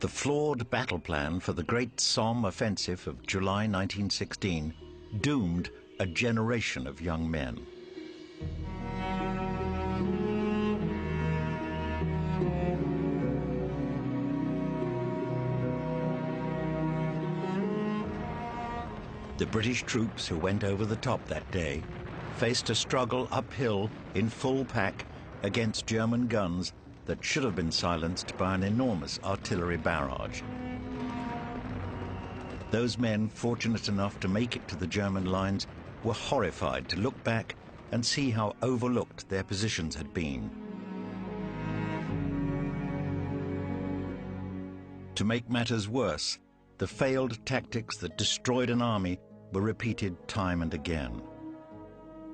The flawed battle plan for the Great Somme offensive of July 1916 doomed a generation of young men. The British troops who went over the top that day faced a struggle uphill in full pack against German guns that should have been silenced by an enormous artillery barrage. Those men fortunate enough to make it to the German lines were horrified to look back and see how overlooked their positions had been. To make matters worse, the failed tactics that destroyed an army were repeated time and again.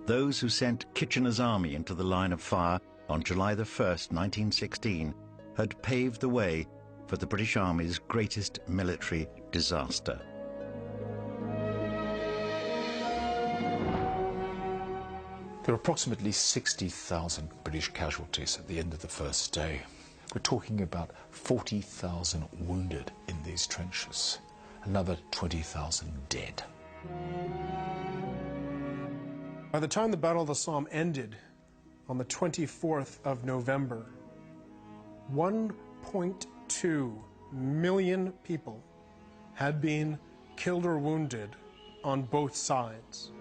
Those who sent Kitchener's army into the line of fire on July the 1st, 1916, had paved the way for the British Army's greatest military disaster. There were approximately 60,000 British casualties at the end of the first day. We're talking about 40,000 wounded in these trenches, another 20,000 dead. By the time the Battle of the Somme ended on the 24th of November, 1.2 million people had been killed or wounded on both sides.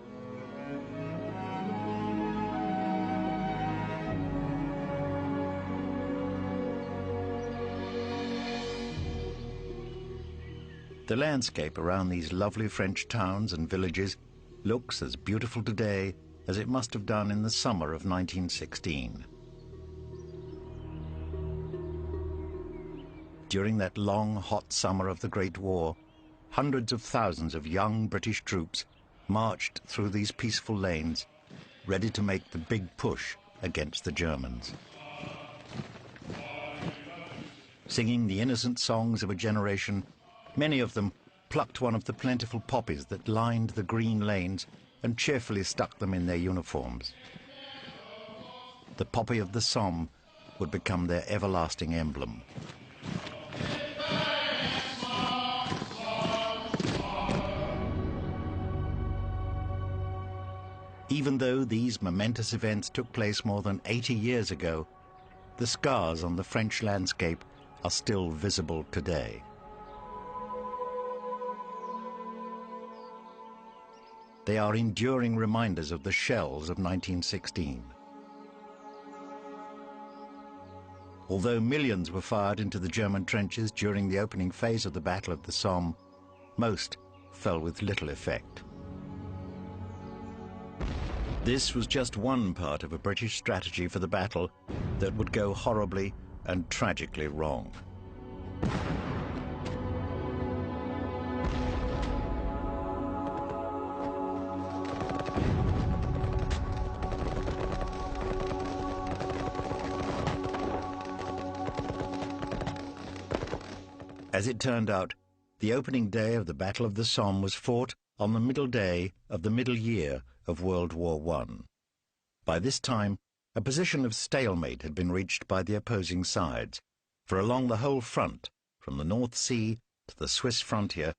The landscape around these lovely French towns and villages looks as beautiful today as it must have done in the summer of 1916. During that long, hot summer of the Great War, hundreds of thousands of young British troops marched through these peaceful lanes, ready to make the big push against the Germans. Singing the innocent songs of a generation, many of them plucked one of the plentiful poppies that lined the green lanes and cheerfully stuck them in their uniforms. The poppy of the Somme would become their everlasting emblem. Even though these momentous events took place more than 80 years ago, the scars on the French landscape are still visible today. They are enduring reminders of the shells of 1916. Although millions were fired into the German trenches during the opening phase of the Battle of the Somme, most fell with little effect. This was just one part of a British strategy for the battle that would go horribly and tragically wrong. As it turned out, the opening day of the Battle of the Somme was fought on the middle day of the middle year of World War I. By this time, a position of stalemate had been reached by the opposing sides, for along the whole front, from the North Sea to the Swiss frontier,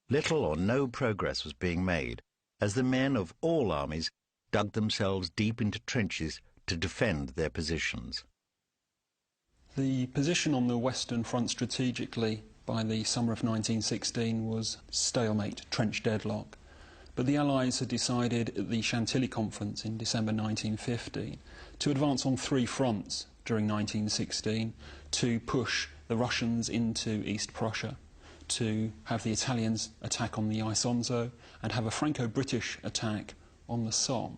little or no progress was being made, as the men of all armies dug themselves deep into trenches to defend their positions. The position on the Western Front strategically by the summer of 1916 was stalemate, trench deadlock. But the Allies had decided at the Chantilly Conference in December 1915 to advance on three fronts during 1916 to push the Russians into East Prussia, to have the Italians attack on the Isonzo and have a Franco-British attack on the Somme.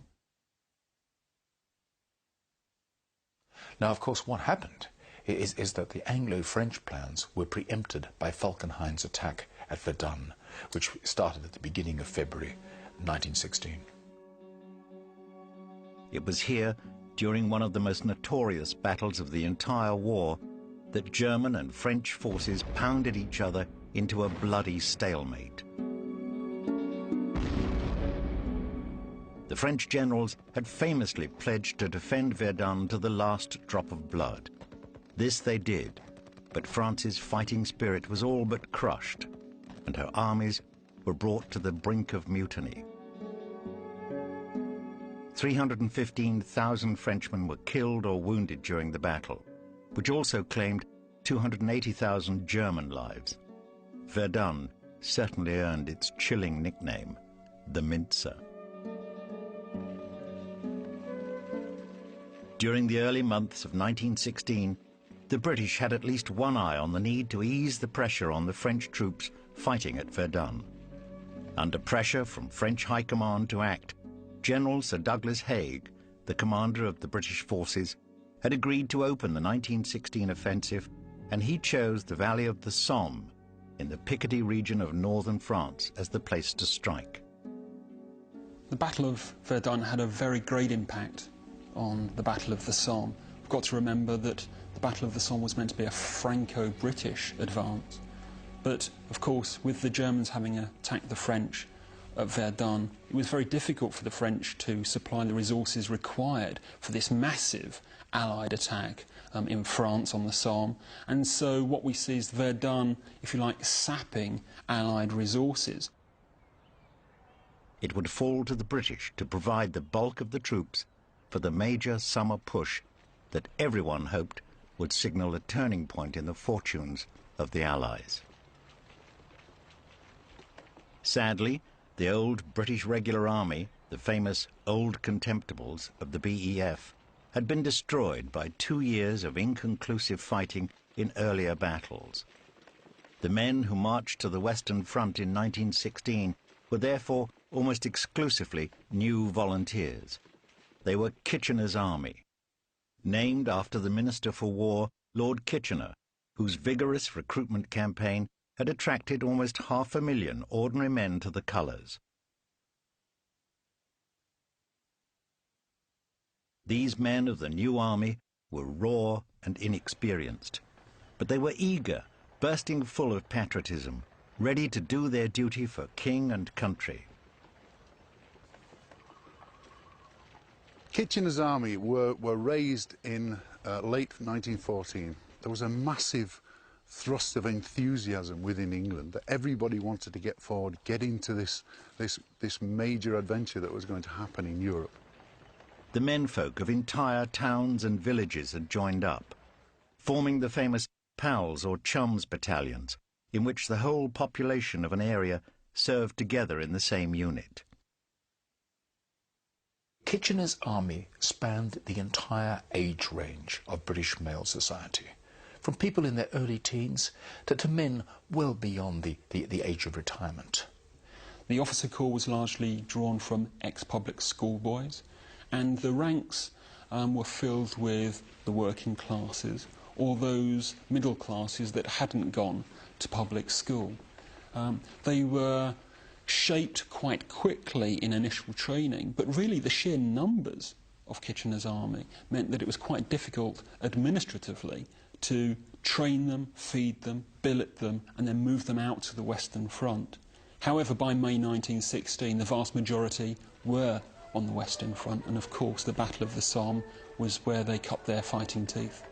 Now, of course, what happened is that the Anglo-French plans were preempted by Falkenhayn's attack at Verdun, which started at the beginning of February 1916. It was here, during one of the most notorious battles of the entire war, that German and French forces pounded each other into a bloody stalemate. The French generals had famously pledged to defend Verdun to the last drop of blood. This they did, but France's fighting spirit was all but crushed, and her armies were brought to the brink of mutiny. 315,000 Frenchmen were killed or wounded during the battle, which also claimed 280,000 German lives. Verdun certainly earned its chilling nickname, the Mincer. During the early months of 1916, the British had at least one eye on the need to ease the pressure on the French troops fighting at Verdun. Under pressure from French High Command to act, General Sir Douglas Haig, the commander of the British forces, had agreed to open the 1916 offensive, and he chose the valley of the Somme in the Picardy region of northern France as the place to strike. The Battle of Verdun had a very great impact on the Battle of the Somme. We've got to remember that the Battle of the Somme was meant to be a Franco-British advance. But, of course, with the Germans having attacked the French at Verdun, it was very difficult for the French to supply the resources required for this massive Allied attack in France on the Somme. And so what we see is Verdun, if you like, sapping Allied resources. It would fall to the British to provide the bulk of the troops for the major summer push that everyone hoped would signal a turning point in the fortunes of the Allies. Sadly, the old British Regular Army, the famous Old Contemptibles of the BEF, had been destroyed by 2 years of inconclusive fighting in earlier battles. The men who marched to the Western Front in 1916 were therefore almost exclusively new volunteers. They were Kitchener's Army, named after the Minister for War, Lord Kitchener, whose vigorous recruitment campaign had attracted almost 500,000 ordinary men to the colours. These men of the new army were raw and inexperienced, but they were eager, bursting full of patriotism, ready to do their duty for king and country. Kitchener's army were raised in late 1914. There was a massive thrust of enthusiasm within England that everybody wanted to get forward, get into this major adventure that was going to happen in Europe. The menfolk of entire towns and villages had joined up, forming the famous Pals or Chums battalions, in which the whole population of an area served together in the same unit. Kitchener's army spanned the entire age range of British male society, from people in their early teens to men well beyond the age of retirement. The officer corps was largely drawn from ex-public school boys, and the ranks were filled with the working classes or those middle classes that hadn't gone to public school. They were shaped quite quickly in initial training, but really the sheer numbers of Kitchener's army meant that it was quite difficult administratively to train them, feed them, billet them, and then move them out to the Western Front. However, by May 1916, the vast majority were on the Western Front, and of course the Battle of the Somme was where they cut their fighting teeth.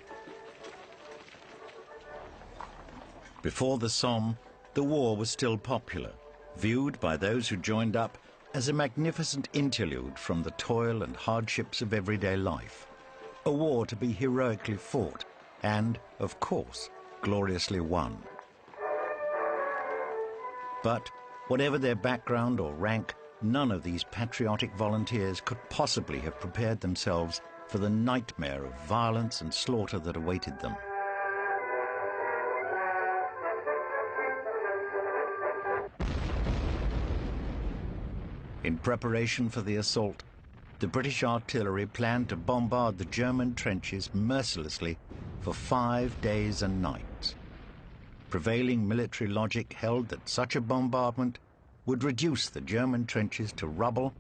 Before the Somme, the war was still popular, viewed by those who joined up as a magnificent interlude from the toil and hardships of everyday life, a war to be heroically fought and, of course, gloriously won. But whatever their background or rank, none of these patriotic volunteers could possibly have prepared themselves for the nightmare of violence and slaughter that awaited them. In preparation for the assault, the British artillery planned to bombard the German trenches mercilessly for 5 days and nights. Prevailing military logic held that such a bombardment would reduce the German trenches to rubble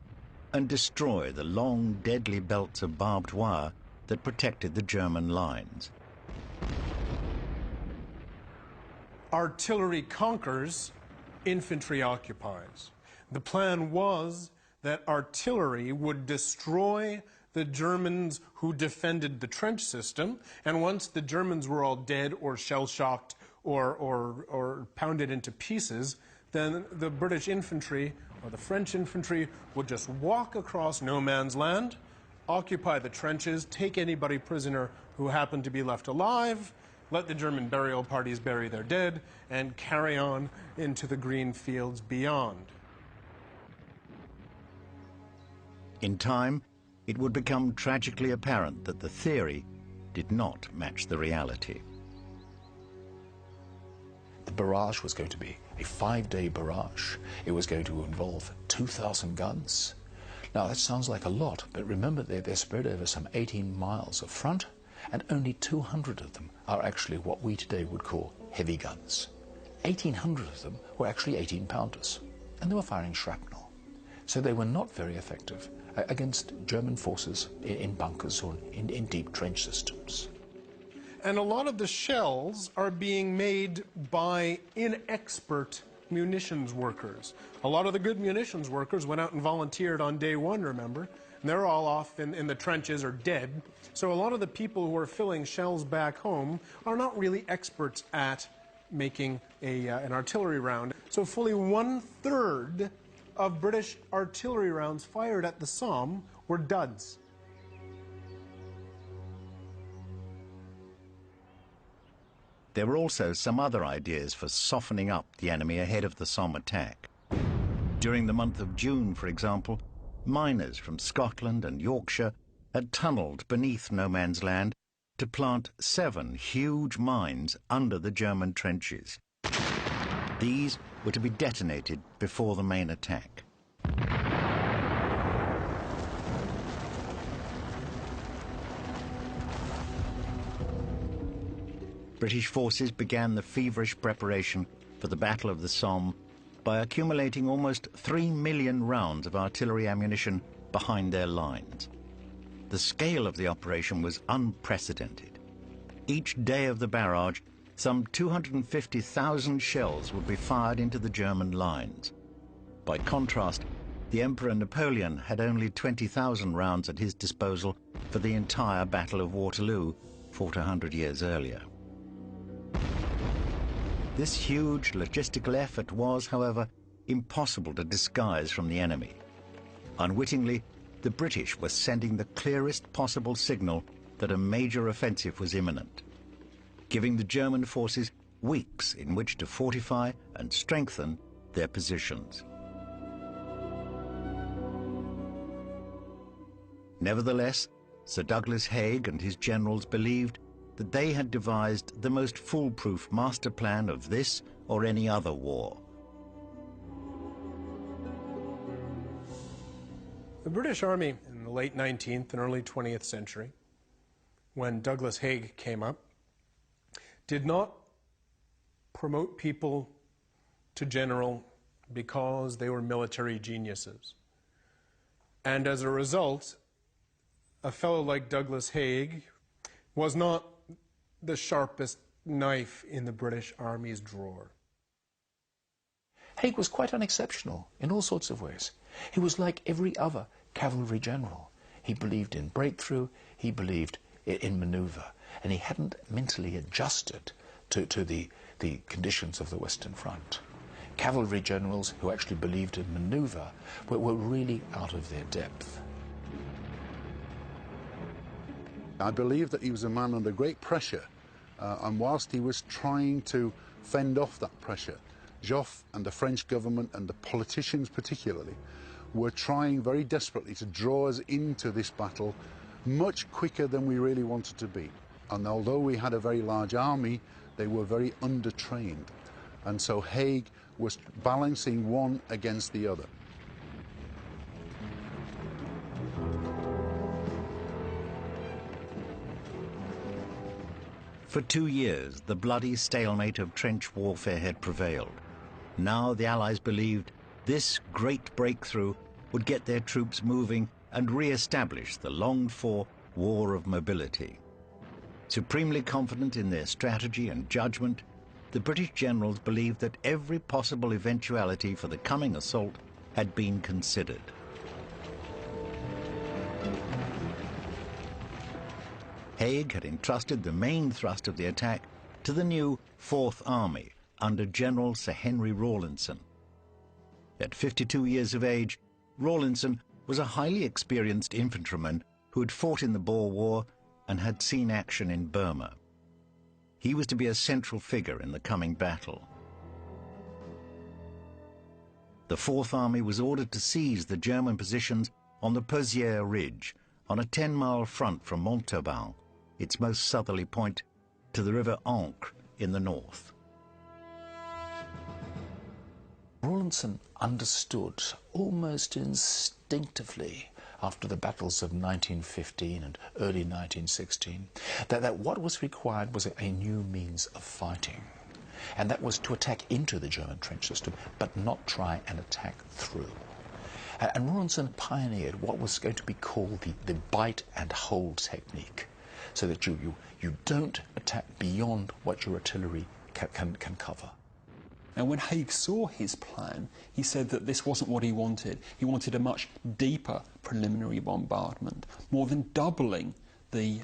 and destroy the long, deadly belts of barbed wire that protected the German lines. Artillery conquers, infantry occupies. The plan was that artillery would destroy the Germans who defended the trench system, and once the Germans were all dead or shell-shocked or pounded into pieces, then the British infantry or the French infantry would just walk across no man's land, occupy the trenches, take anybody prisoner who happened to be left alive, let the German burial parties bury their dead, and carry on into the green fields beyond. In time, it would become tragically apparent that the theory did not match the reality. The barrage was going to be a 5-day barrage. It was going to involve 2,000 guns. Now that sounds like a lot, but remember they're spread over some 18 miles of front, and only 200 of them are actually what we today would call heavy guns. 1,800 of them were actually 18-pounders, and they were firing shrapnel. So they were not very effective against German forces in bunkers or in deep trench systems. And a lot of the shells are being made by inexpert munitions workers. A lot of the good munitions workers went out and volunteered on day one, remember? And they're all off in the trenches or dead. So a lot of the people who are filling shells back home are not really experts at making an artillery round. So fully 1/3 of British artillery rounds fired at the Somme were duds. There were also some other ideas for softening up the enemy ahead of the Somme attack. During the month of June, for example, miners from Scotland and Yorkshire had tunnelled beneath no man's land to plant 7 huge mines under the German trenches. These were to be detonated before the main attack. British forces began the feverish preparation for the Battle of the Somme by accumulating almost 3 million rounds of artillery ammunition behind their lines. The scale of the operation was unprecedented. Each day of the barrage, some 250,000 shells would be fired into the German lines. By contrast, the Emperor Napoleon had only 20,000 rounds at his disposal for the entire Battle of Waterloo, fought 100 years earlier. This huge logistical effort was, however, impossible to disguise from the enemy. Unwittingly, the British were sending the clearest possible signal that a major offensive was imminent, giving the German forces weeks in which to fortify and strengthen their positions. Nevertheless, Sir Douglas Haig and his generals believed that they had devised the most foolproof master plan of this or any other war. The British Army in the late 19th and early 20th century, when Douglas Haig came up, did not promote people to general because they were military geniuses. And as a result, a fellow like Douglas Haig was not the sharpest knife in the British Army's drawer. Haig was quite unexceptional in all sorts of ways. He was like every other cavalry general. He believed in breakthrough, he believed in maneuver, and he hadn't mentally adjusted to the conditions of the Western Front. Cavalry generals who actually believed in maneuver were really out of their depth. I believe that he was a man under great pressure, and whilst he was trying to fend off that pressure, Joffre and the French government and the politicians particularly were trying very desperately to draw us into this battle much quicker than we really wanted to be. And although we had a very large army, they were very undertrained. And so Haig was balancing one against the other. For 2 years, the bloody stalemate of trench warfare had prevailed. Now the Allies believed this great breakthrough would get their troops moving and re-establish the longed-for war of mobility. Supremely confident in their strategy and judgment, the British generals believed that every possible eventuality for the coming assault had been considered. Haig had entrusted the main thrust of the attack to the new Fourth Army under General Sir Henry Rawlinson. At 52 years of age, Rawlinson was a highly experienced infantryman who had fought in the Boer War and had seen action in Burma. He was to be a central figure in the coming battle. The Fourth Army was ordered to seize the German positions on the Pozières Ridge, on a 10-mile front from Montauban, its most southerly point, to the river Ancre in the north. Rawlinson understood almost instinctively after the battles of 1915 and early 1916 that what was required was a new means of fighting. And that was to attack into the German trench system, but not try and attack through. And Rawlinson pioneered what was going to be called the bite and hold technique, so that you don't attack beyond what your artillery can cover. Now, when Haig saw his plan, he said that this wasn't what he wanted. He wanted a much deeper preliminary bombardment, more than doubling the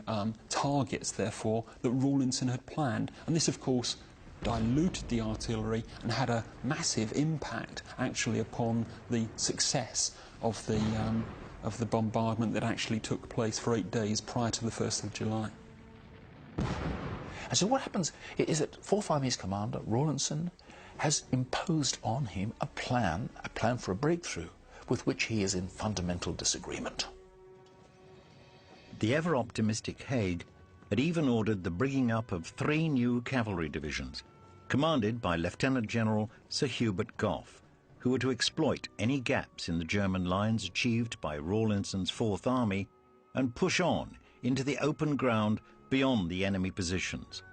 targets, therefore, that Rawlinson had planned. And this, of course, diluted the artillery and had a massive impact, actually, upon the success of the bombardment that actually took place for 8 days prior to the 1st of July. And so what happens is that Fourth Army's commander, Rawlinson, has imposed on him a plan for a breakthrough, with which he is in fundamental disagreement. The ever-optimistic Haig had even ordered the bringing up of 3 new cavalry divisions, commanded by Lieutenant General Sir Hubert Gough, who were to exploit any gaps in the German lines achieved by Rawlinson's Fourth Army and push on into the open ground beyond the enemy positions.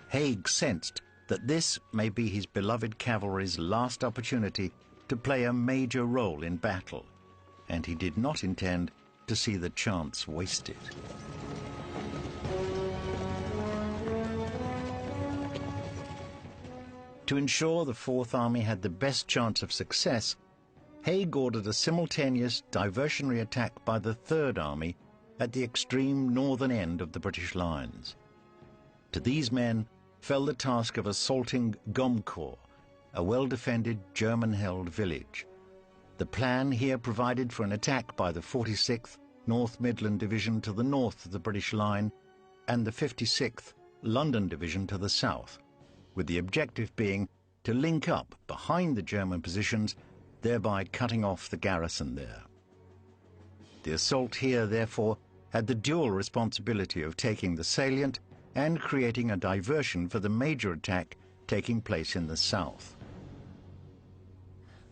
Haig sensed that this may be his beloved cavalry's last opportunity to play a major role in battle, and he did not intend to see the chance wasted. To ensure the Fourth Army had the best chance of success, Haig ordered a simultaneous diversionary attack by the Third Army at the extreme northern end of the British lines. To these men fell the task of assaulting Gommecourt, a well-defended German-held village. The plan here provided for an attack by the 46th North Midland Division to the north of the British line and the 56th London Division to the south, with the objective being to link up behind the German positions, thereby cutting off the garrison there. The assault here, therefore, had the dual responsibility of taking the salient and creating a diversion for the major attack taking place in the south.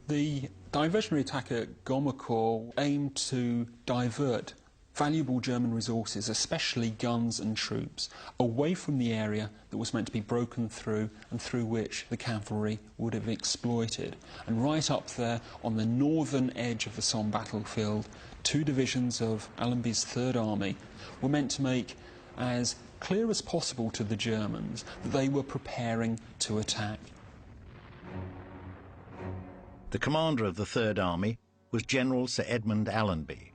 The diversionary attack at Gommecourt aimed to divert valuable German resources, especially guns and troops, away from the area that was meant to be broken through and through which the cavalry would have exploited. And right up there on the northern edge of the Somme battlefield, 2 divisions of Allenby's Third Army were meant to make as clear as possible to the Germans that they were preparing to attack. The commander of the Third Army was General Sir Edmund Allenby.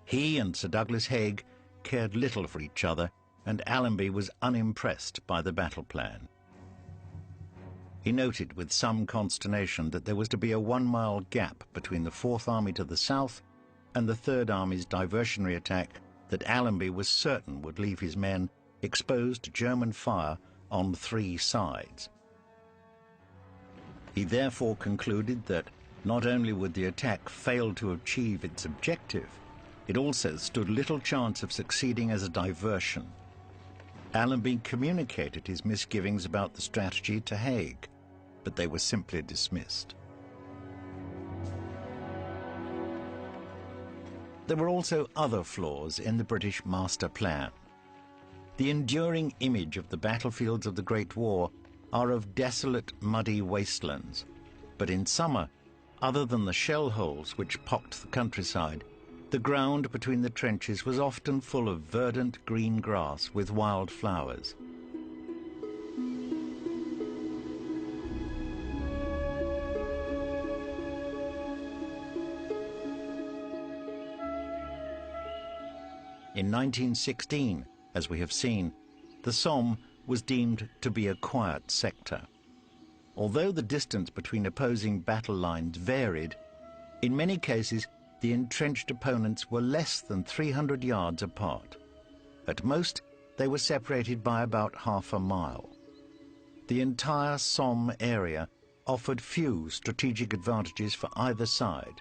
He and Sir Douglas Haig cared little for each other, and Allenby was unimpressed by the battle plan. He noted with some consternation that there was to be a 1-mile gap between the Fourth Army to the south and the Third Army's diversionary attack that Allenby was certain would leave his men exposed to German fire on 3 sides. He therefore concluded that not only would the attack fail to achieve its objective, it also stood little chance of succeeding as a diversion. Allenby communicated his misgivings about the strategy to Haig, but they were simply dismissed. There were also other flaws in the British master plan. The enduring image of the battlefields of the Great War are of desolate, muddy wastelands, but in summer, other than the shell holes which pocked the countryside, the ground between the trenches was often full of verdant green grass with wild flowers. In 1916, as we have seen, the Somme was deemed to be a quiet sector. Although the distance between opposing battle lines varied, in many cases the entrenched opponents were less than 300 yards apart. At most, they were separated by about half a mile. The entire Somme area offered few strategic advantages for either side,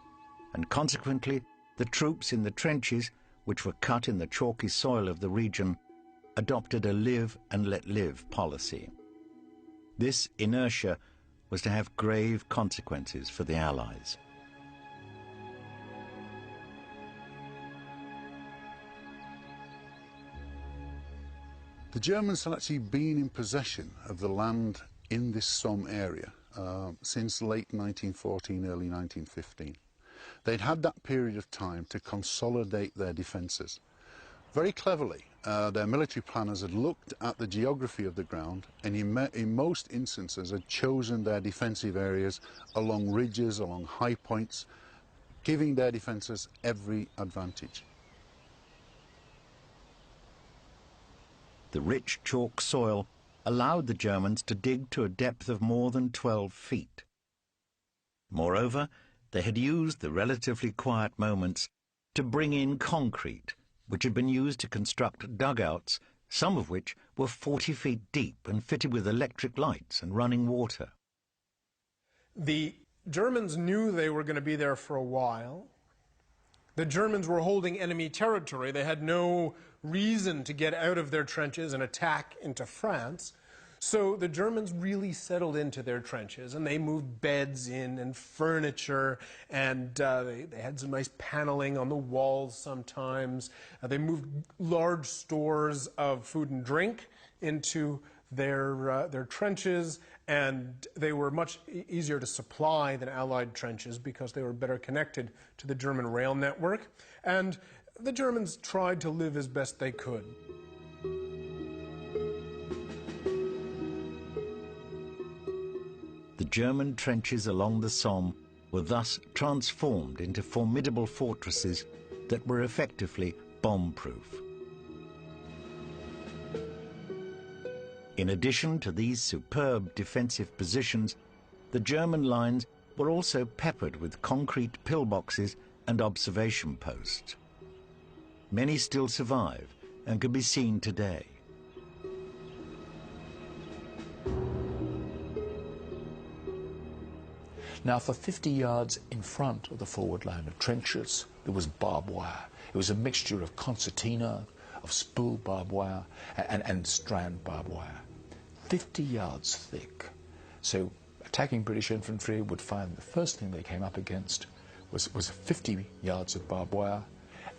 and consequently the troops in the trenches, which were cut in the chalky soil of the region, adopted a live and let live policy. This inertia was to have grave consequences for the Allies. The Germans had actually been in possession of the land in this Somme area since late 1914, early 1915. They'd had that period of time to consolidate their defences. Very cleverly, their military planners had looked at the geography of the ground and in most instances had chosen their defensive areas along ridges, along high points, giving their defences every advantage. The rich chalk soil allowed the Germans to dig to a depth of more than 12 feet. Moreover, they had used the relatively quiet moments to bring in concrete, which had been used to construct dugouts, some of which were 40 feet deep and fitted with electric lights and running water. The Germans knew they were going to be there for a while. The Germans were holding enemy territory. They had no reason to get out of their trenches and attack into France. So the Germans really settled into their trenches, and they moved beds in and furniture, and they had some nice paneling on the walls sometimes. They moved large stores of food and drink into their trenches, and they were much easier to supply than Allied trenches because they were better connected to the German rail network. And the Germans tried to live as best they could. The German trenches along the Somme were thus transformed into formidable fortresses that were effectively bomb-proof. In addition to these superb defensive positions, the German lines were also peppered with concrete pillboxes and observation posts. Many still survive and can be seen today. Now, for 50 yards in front of the forward line of trenches, there was barbed wire. It was a mixture of concertina, of spool barbed wire, and strand barbed wire. 50 yards thick. So attacking British infantry would find the first thing they came up against was 50 yards of barbed wire,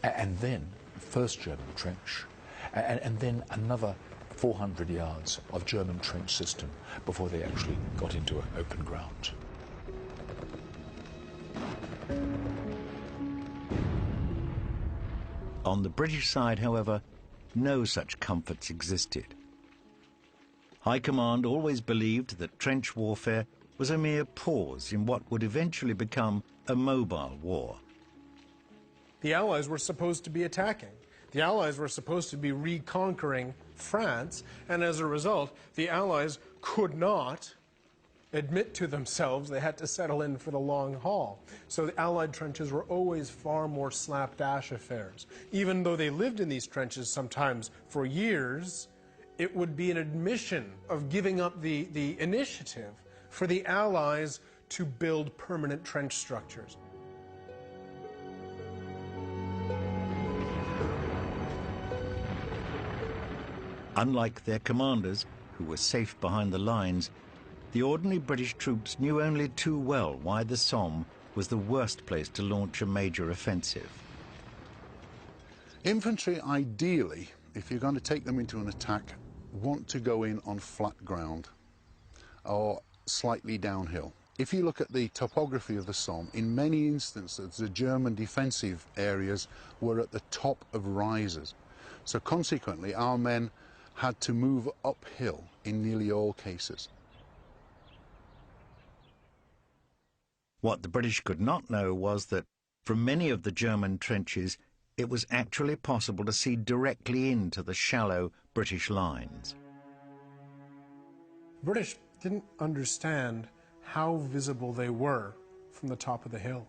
and then the first German trench, and then another 400 yards of German trench system before they actually got into open ground. On the British side, however, no such comforts existed. High Command always believed that trench warfare was a mere pause in what would eventually become a mobile war. The Allies were supposed to be attacking. The Allies were supposed to be reconquering France, and as a result, the Allies could not admit to themselves they had to settle in for the long haul. So the Allied trenches were always far more slapdash affairs. Even though they lived in these trenches sometimes for years, it would be an admission of giving up the initiative for the Allies to build permanent trench structures. Unlike their commanders, who were safe behind the lines, the ordinary British troops knew only too well why the Somme was the worst place to launch a major offensive. Infantry, ideally, if you're going to take them into an attack, want to go in on flat ground or slightly downhill. If you look at the topography of the Somme, in many instances the German defensive areas were at the top of rises. So consequently, our men had to move uphill in nearly all cases. What the British could not know was that from many of the German trenches, it was actually possible to see directly into the shallow British lines. The British didn't understand how visible they were from the top of the hill.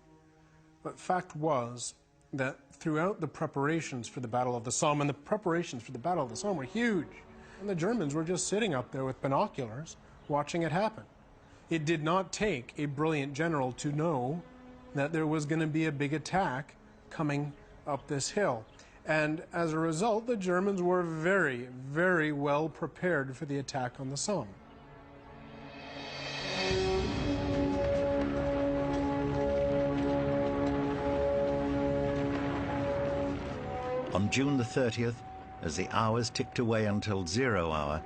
But fact was that throughout the preparations for the Battle of the Somme, and the preparations for the Battle of the Somme were huge, and the Germans were just sitting up there with binoculars watching it happen. It did not take a brilliant general to know that there was going to be a big attack coming up this hill. And as a result, the Germans were very, very well prepared for the attack on the Somme. On June the 30th, as the hours ticked away until 0 hour,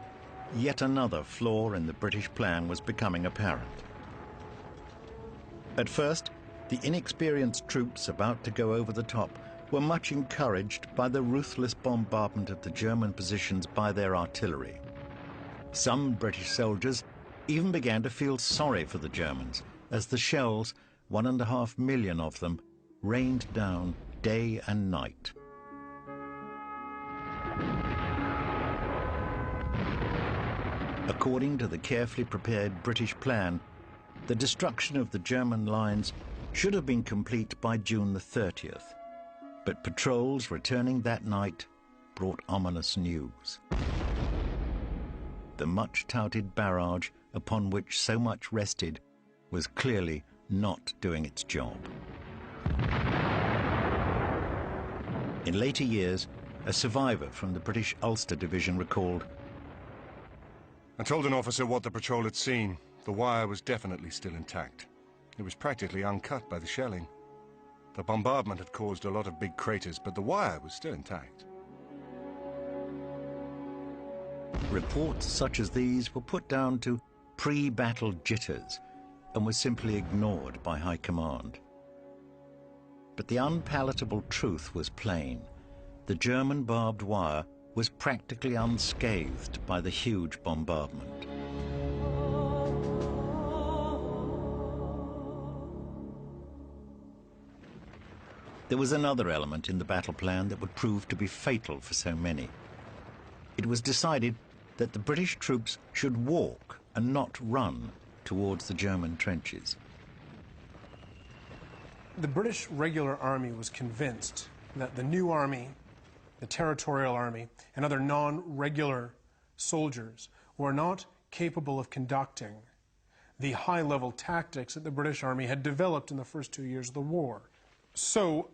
yet another flaw in the British plan was becoming apparent. At first, the inexperienced troops about to go over the top were much encouraged by the ruthless bombardment of the German positions by their artillery. Some British soldiers even began to feel sorry for the Germans, as the shells, 1.5 million of them, rained down day and night. According to the carefully prepared British plan, the destruction of the German lines should have been complete by June the 30th. But patrols returning that night brought ominous news. The much-touted barrage upon which so much rested was clearly not doing its job. In later years, a survivor from the British Ulster Division recalled, "I told an officer what the patrol had seen. The wire was definitely still intact. It was practically uncut by the shelling. The bombardment had caused a lot of big craters, but the wire was still intact." Reports such as these were put down to pre-battle jitters and were simply ignored by High Command. But the unpalatable truth was plain. The German barbed wire was practically unscathed by the huge bombardment. There was another element in the battle plan that would prove to be fatal for so many. It was decided that the British troops should walk and not run towards the German trenches. The British regular army was convinced that the new army, the territorial army, and other non-regular soldiers were not capable of conducting the high-level tactics that the British army had developed in the first 2 years of the war. So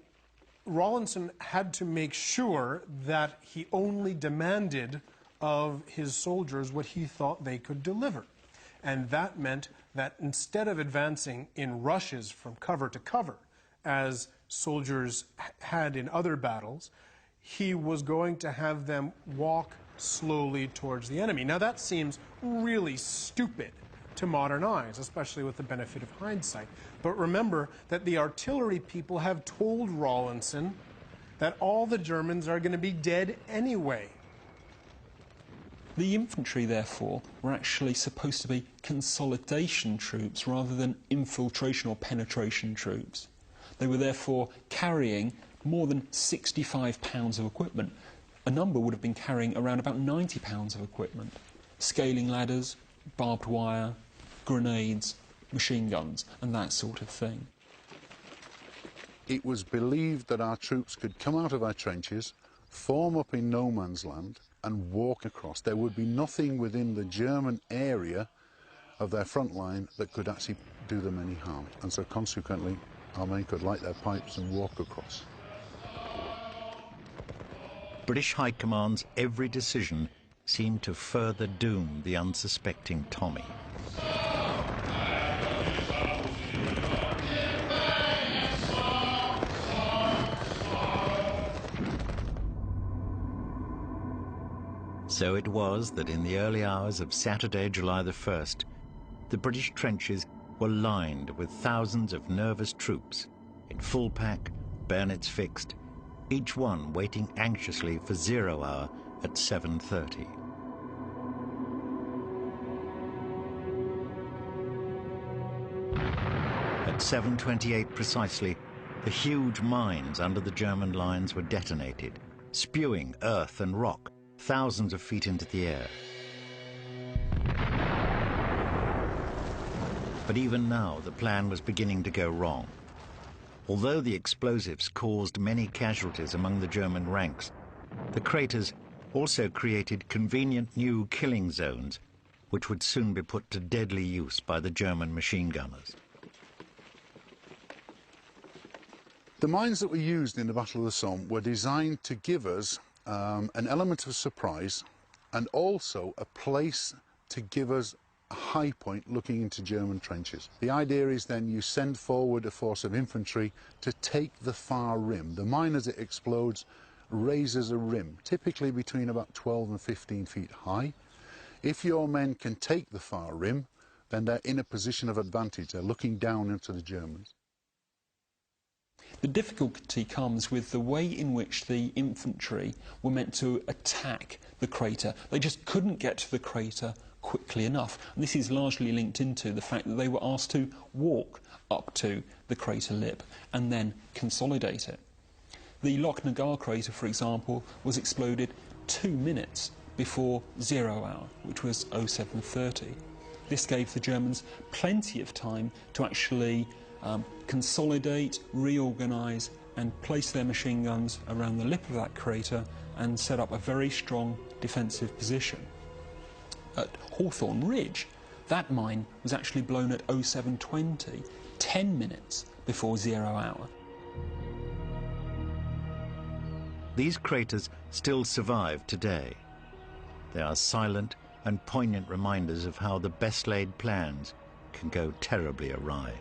Rawlinson had to make sure that he only demanded of his soldiers what he thought they could deliver. And that meant that instead of advancing in rushes from cover to cover, as soldiers had in other battles, he was going to have them walk slowly towards the enemy. Now that seems really stupid to modern eyes, especially with the benefit of hindsight. But remember that the artillery people have told Rawlinson that all the Germans are going to be dead anyway. The infantry, therefore, were actually supposed to be consolidation troops rather than infiltration or penetration troops. They were therefore carrying more than 65 pounds of equipment. A number would have been carrying around about 90 pounds of equipment. Scaling ladders, barbed wire, grenades, machine guns, and that sort of thing. It was believed that our troops could come out of our trenches, form up in no man's land, and walk across. There would be nothing within the German area of their front line that could actually do them any harm. And so consequently, our men could light their pipes and walk across. British High Command's every decision seemed to further doom the unsuspecting Tommy. So it was that in the early hours of Saturday, July the 1st, the British trenches were lined with thousands of nervous troops, in full pack, bayonets fixed, each one waiting anxiously for 0 hour at 7:30. At 7:28 precisely, The huge mines under the German lines were detonated, spewing earth and rock thousands of feet into the air. But even now, the plan was beginning to go wrong. Although the explosives caused many casualties among the German ranks, the craters also created convenient new killing zones, which would soon be put to deadly use by the German machine gunners. The mines that were used in the Battle of the Somme were designed to give us an element of surprise and also a place to give us a high point looking into German trenches. The idea is then you send forward a force of infantry to take the far rim. The mine, as it explodes, raises a rim, typically between about 12 and 15 feet high. If your men can take the far rim, then they're in a position of advantage. They're looking down into the Germans. The difficulty comes with the way in which the infantry were meant to attack the crater. They just couldn't get to the crater quickly enough. And this is largely linked into the fact that they were asked to walk up to the crater lip and then consolidate it. The Loch Nagar crater, for example, was exploded 2 minutes before 0 hour, which was 07:30. This gave the Germans plenty of time to actually consolidate, reorganise and place their machine guns around the lip of that crater and set up a very strong defensive position. At Hawthorne Ridge, that mine was actually blown at 07:20, 10 minutes before 0 hour. These craters still survive today. They are silent and poignant reminders of how the best-laid plans can go terribly awry.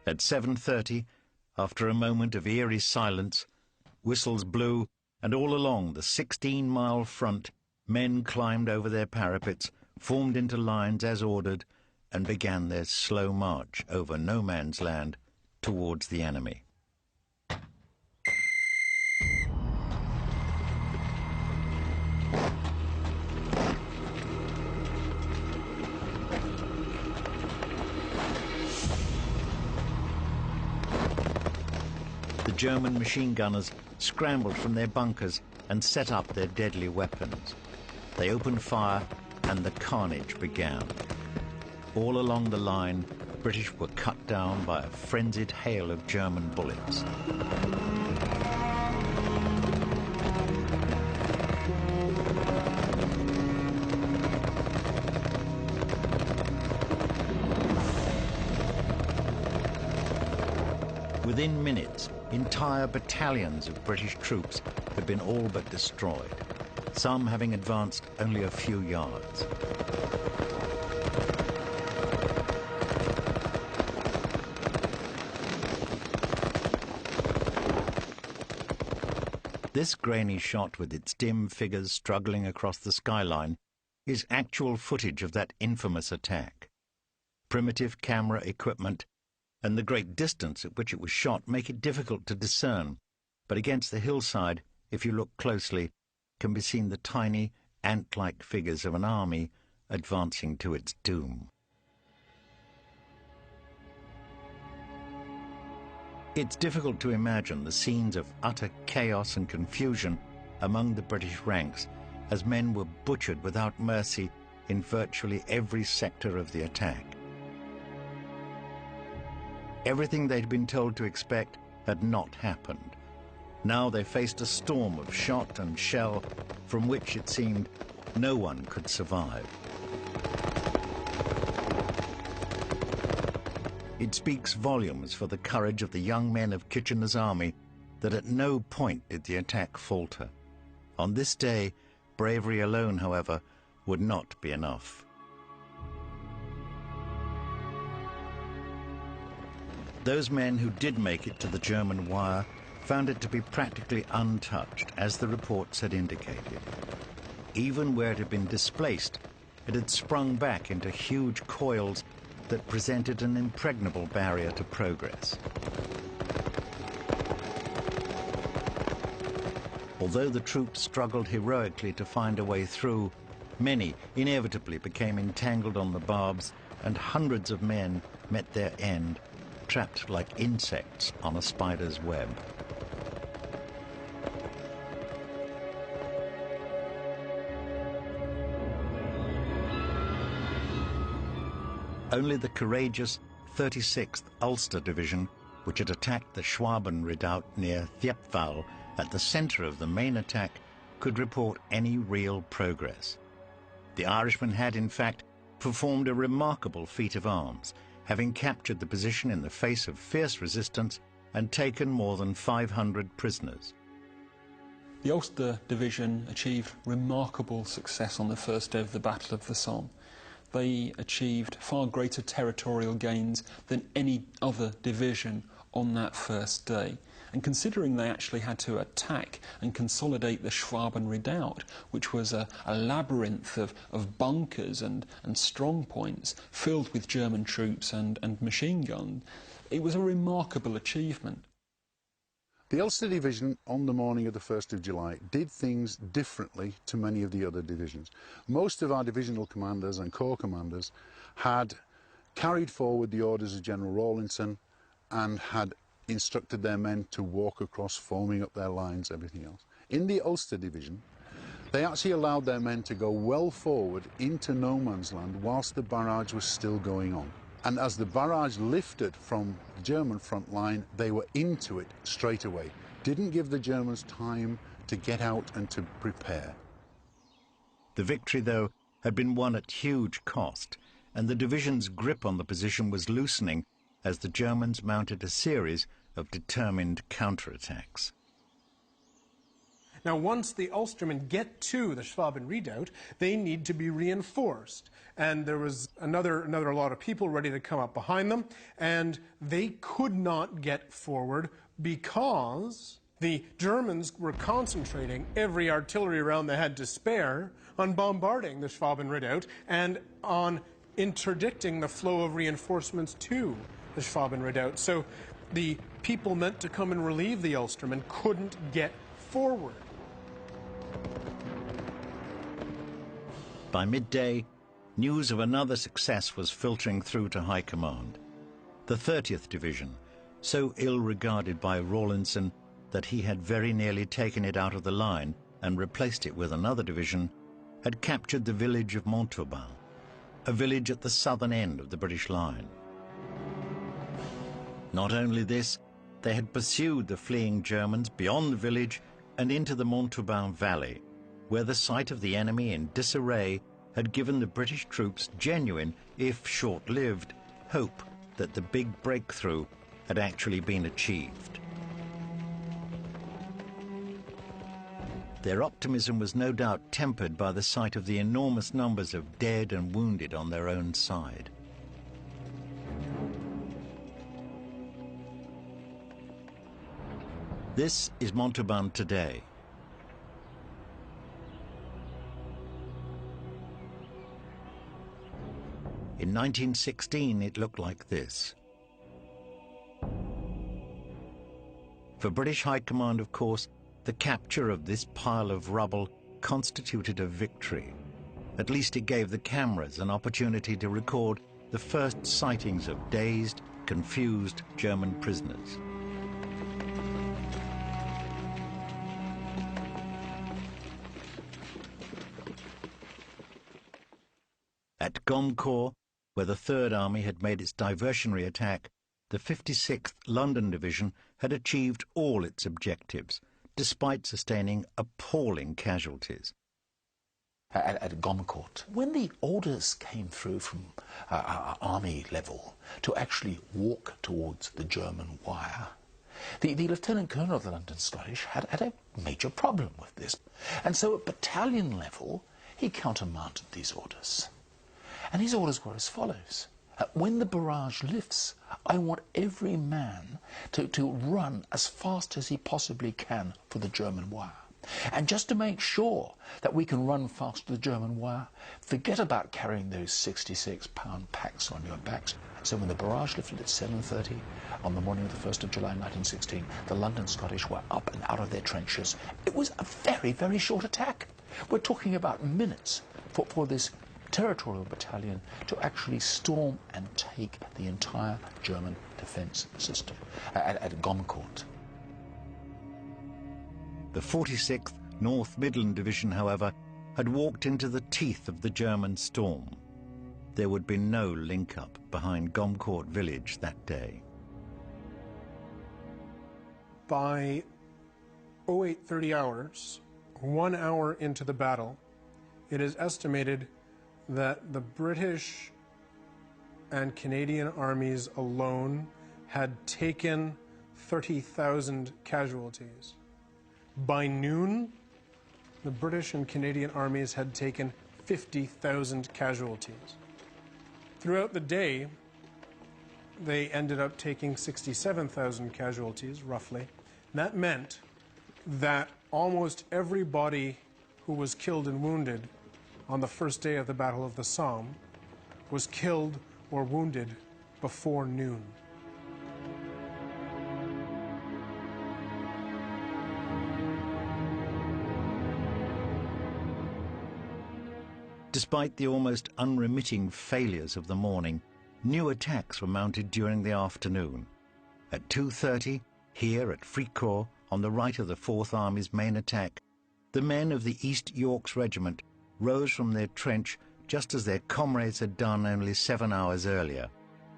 At 7:30, after a moment of eerie silence, whistles blew, and all along the 16-mile front, men climbed over their parapets, formed into lines as ordered, and began their slow march over no man's land towards the enemy. The German machine gunners scrambled from their bunkers and set up their deadly weapons. They opened fire and the carnage began. All along the line, the British were cut down by a frenzied hail of German bullets. Within minutes, entire battalions of British troops had been all but destroyed, some having advanced only a few yards. This grainy shot with its dim figures struggling across the skyline is actual footage of that infamous attack. Primitive camera equipment and the great distance at which it was shot make it difficult to discern, but against the hillside, if you look closely, can be seen the tiny, ant-like figures of an army advancing to its doom. It's difficult to imagine the scenes of utter chaos and confusion among the British ranks as men were butchered without mercy in virtually every sector of the attack. Everything they'd been told to expect had not happened. Now they faced a storm of shot and shell from which, it seemed, no one could survive. It speaks volumes for the courage of the young men of Kitchener's army that at no point did the attack falter. On this day, bravery alone, however, would not be enough. Those men who did make it to the German wire found it to be practically untouched, as the reports had indicated. Even where it had been displaced, it had sprung back into huge coils that presented an impregnable barrier to progress. Although the troops struggled heroically to find a way through, many inevitably became entangled on the barbs, and hundreds of men met their end, trapped like insects on a spider's web. Only the courageous 36th Ulster Division, which had attacked the Schwaben redoubt near Thiepval at the centre of the main attack, could report any real progress. The Irishmen had, in fact, performed a remarkable feat of arms, having captured the position in the face of fierce resistance and taken more than 500 prisoners. The Ulster Division achieved remarkable success on the first day of the Battle of the Somme. They achieved far greater territorial gains than any other division on that first day. And considering they actually had to attack and consolidate the Schwaben redoubt, which was a labyrinth of bunkers and strong points filled with German troops and machine guns, it was a remarkable achievement. The Ulster Division, on the morning of the 1st of July, did things differently to many of the other divisions. Most of our divisional commanders and corps commanders had carried forward the orders of General Rawlinson and had instructed their men to walk across, forming up their lines, everything else. In the Ulster Division, they actually allowed their men to go well forward into no man's land whilst the barrage was still going on. And as the barrage lifted from the German front line, they were into it straight away. Didn't give the Germans time to get out and to prepare. The victory, though, had been won at huge cost, and the division's grip on the position was loosening as the Germans mounted a series of determined counterattacks. Now, once the Ulstermen get to the Schwaben redoubt, they need to be reinforced. And there was another lot of people ready to come up behind them, and they could not get forward because the Germans were concentrating every artillery round they had to spare on bombarding the Schwaben redoubt and on interdicting the flow of reinforcements to the Schwaben redoubt. So the people meant to come and relieve the Ulstermen couldn't get forward. By midday, news of another success was filtering through to high command. The 30th Division, so ill-regarded by Rawlinson that he had very nearly taken it out of the line and replaced it with another division, had captured the village of Montauban, a village at the southern end of the British line. Not only this, they had pursued the fleeing Germans beyond the village and into the Montauban valley, where the sight of the enemy in disarray had given the British troops genuine, if short-lived, hope that the big breakthrough had actually been achieved. Their optimism was no doubt tempered by the sight of the enormous numbers of dead and wounded on their own side. This is Montauban today. In 1916, it looked like this. For British High Command, of course, the capture of this pile of rubble constituted a victory. At least it gave the cameras an opportunity to record the first sightings of dazed, confused German prisoners. At Gommecourt, where the Third Army had made its diversionary attack, the 56th London Division had achieved all its objectives, despite sustaining appalling casualties. At Gommecourt, when the orders came through from army level to actually walk towards the German wire, the Lieutenant Colonel of the London Scottish had a major problem with this. And so at battalion level, he countermanded these orders. And his orders were as follows. When the barrage lifts, I want every man to run as fast as he possibly can for the German wire. And just to make sure that we can run past the German wire, forget about carrying those 66-pound packs on your backs. So when the barrage lifted at 7:30 on the morning of the 1st of July 1916, the London Scottish were up and out of their trenches. It was a very, very short attack. We're talking about minutes for this territorial battalion to actually storm and take the entire German defence system at Gommecourt. The 46th North Midland Division, however, had walked into the teeth of the German storm. There would be no link-up behind Gommecourt village that day. By 08:30 hours, 1 hour into the battle, it is estimated that the British and Canadian armies alone had taken 30,000 casualties. By noon, the British and Canadian armies had taken 50,000 casualties. Throughout the day, they ended up taking 67,000 casualties, roughly. That meant that almost everybody who was killed and wounded on the first day of the Battle of the Somme was killed or wounded before noon. Despite the almost unremitting failures of the morning, new attacks were mounted during the afternoon. At 2:30, here at Fricourt, on the right of the Fourth Army's main attack, the men of the East Yorks Regiment rose from their trench just as their comrades had done only 7 hours earlier,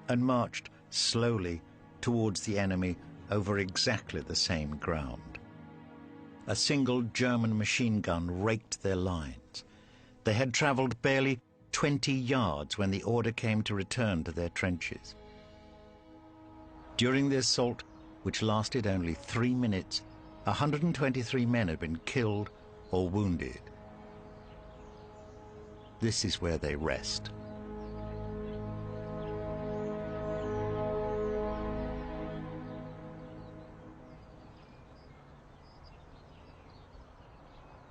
and marched slowly towards the enemy over exactly the same ground. A single German machine gun raked their lines. They had travelled barely 20 yards when the order came to return to their trenches. During the assault, which lasted only 3 minutes, 123 men had been killed or wounded. This is where they rest.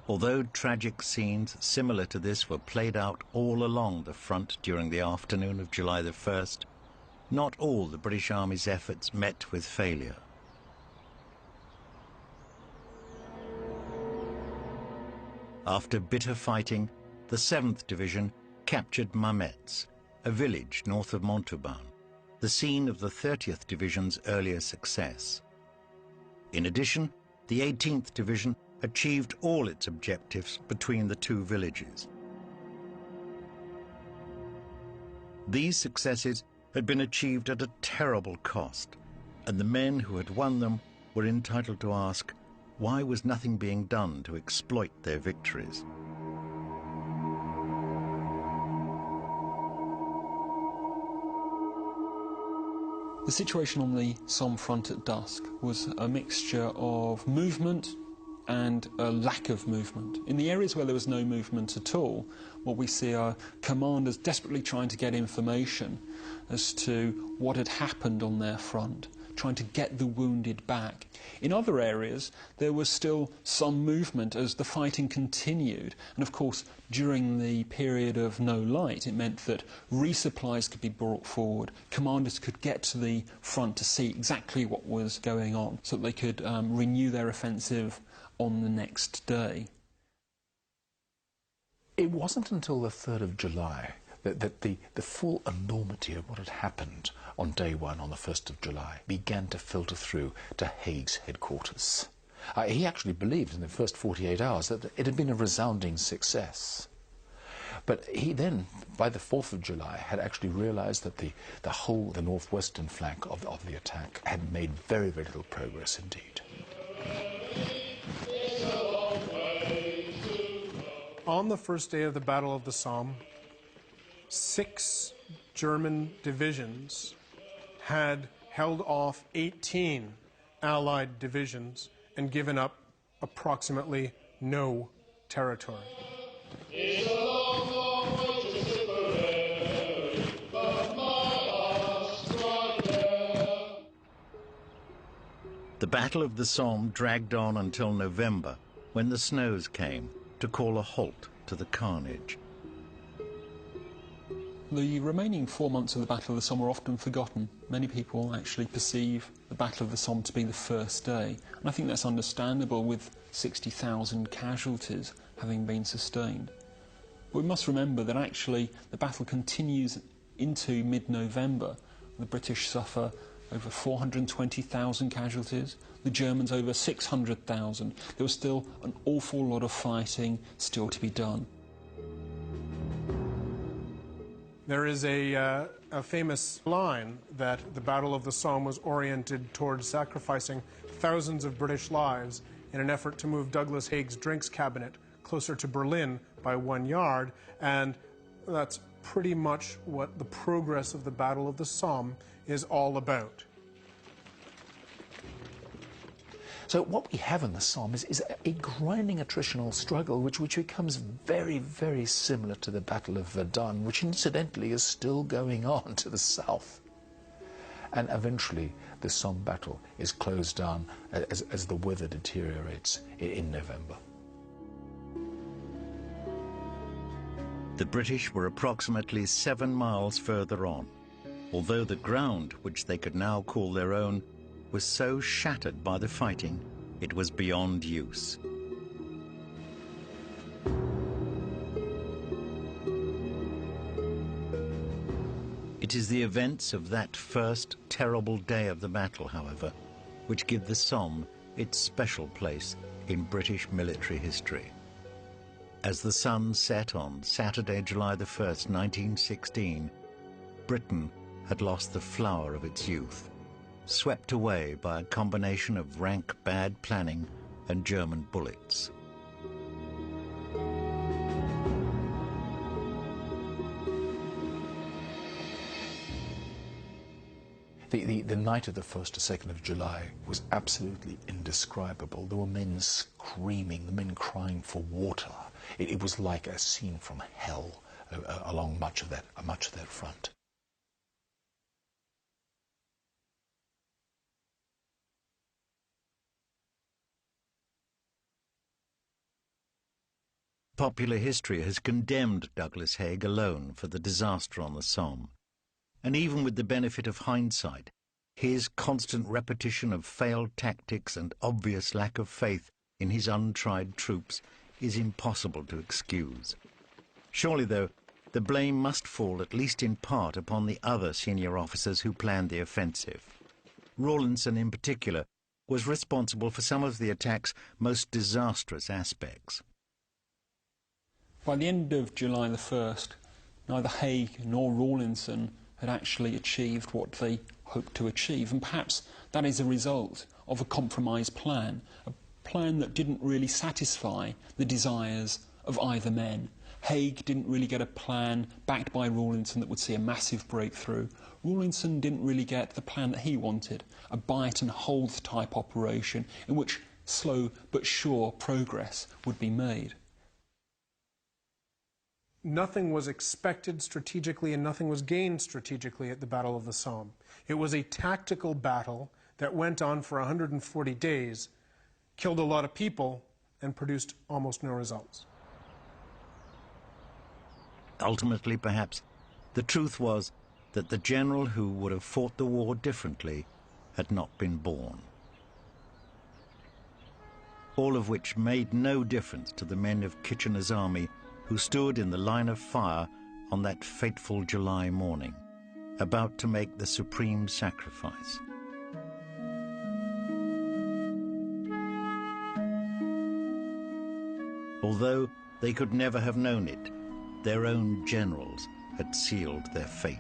Although tragic scenes similar to this were played out all along the front during the afternoon of July the 1st, not all the British Army's efforts met with failure. After bitter fighting, the 7th Division captured Mametz, a village north of Montauban, the scene of the 30th Division's earlier success. In addition, the 18th Division achieved all its objectives between the two villages. These successes had been achieved at a terrible cost, and the men who had won them were entitled to ask, why was nothing being done to exploit their victories? The situation on the Somme front at dusk was a mixture of movement and a lack of movement. In the areas where there was no movement at all, what we see are commanders desperately trying to get information as to what had happened on their front, trying to get the wounded back. In other areas, there was still some movement as the fighting continued, and of course, during the period of no light, it meant that resupplies could be brought forward. Commanders could get to the front to see exactly what was going on, so that they could renew their offensive on the next day. It wasn't until the 3rd of July that the full enormity of what had happened on day one, on the 1st of July, began to filter through to Haig's headquarters. He actually believed in the first 48 hours that it had been a resounding success. But he then, by the 4th of July, had actually realised that the northwestern flank of the attack had made very, very little progress indeed. On the first day of the Battle of the Somme, 6 German divisions had held off 18 Allied divisions and given up approximately no territory. The Battle of the Somme dragged on until November, when the snows came to call a halt to the carnage. The remaining 4 months of the Battle of the Somme are often forgotten. Many people actually perceive the Battle of the Somme to be the first day, and I think that's understandable with 60,000 casualties having been sustained. But we must remember that actually the battle continues into mid-November. The British suffer over 420,000 casualties, the Germans over 600,000. There was still an awful lot of fighting still to be done. There is a famous line that the Battle of the Somme was oriented towards sacrificing thousands of British lives in an effort to move Douglas Haig's drinks cabinet closer to Berlin by 1 yard, and that's pretty much what the progress of the Battle of the Somme is all about. So what we have in the Somme is a grinding attritional struggle which becomes very, very similar to the Battle of Verdun, which incidentally is still going on to the south. And eventually the Somme battle is closed down as the weather deteriorates in November. The British were approximately 7 miles further on, although the ground, which they could now call their own, was so shattered by the fighting, it was beyond use. It is the events of that first terrible day of the battle, however, which give the Somme its special place in British military history. As the sun set on Saturday, July the 1st, 1916, Britain had lost the flower of its youth, swept away by a combination of rank bad planning and German bullets. The night of the 1st to 2nd of July was absolutely indescribable. There were men screaming, the men crying for water. It was like a scene from hell along much of that front. Popular history has condemned Douglas Haig alone for the disaster on the Somme. And even with the benefit of hindsight, his constant repetition of failed tactics and obvious lack of faith in his untried troops is impossible to excuse. Surely, though, the blame must fall at least in part upon the other senior officers who planned the offensive. Rawlinson, in particular, was responsible for some of the attack's most disastrous aspects. By the end of July the 1st, neither Haig nor Rawlinson had actually achieved what they hoped to achieve, and perhaps that is a result of a compromise plan, a plan that didn't really satisfy the desires of either men. Haig didn't really get a plan backed by Rawlinson that would see a massive breakthrough. Rawlinson didn't really get the plan that he wanted, a buy-it-and-hold type operation in which slow but sure progress would be made. Nothing was expected strategically and nothing was gained strategically at the Battle of the Somme. It was a tactical battle that went on for 140 days, killed a lot of people, and produced almost no results. Ultimately, perhaps, the truth was that the general who would have fought the war differently had not been born. All of which made no difference to the men of Kitchener's army who stood in the line of fire on that fateful July morning, about to make the supreme sacrifice. Although they could never have known it, their own generals had sealed their fate.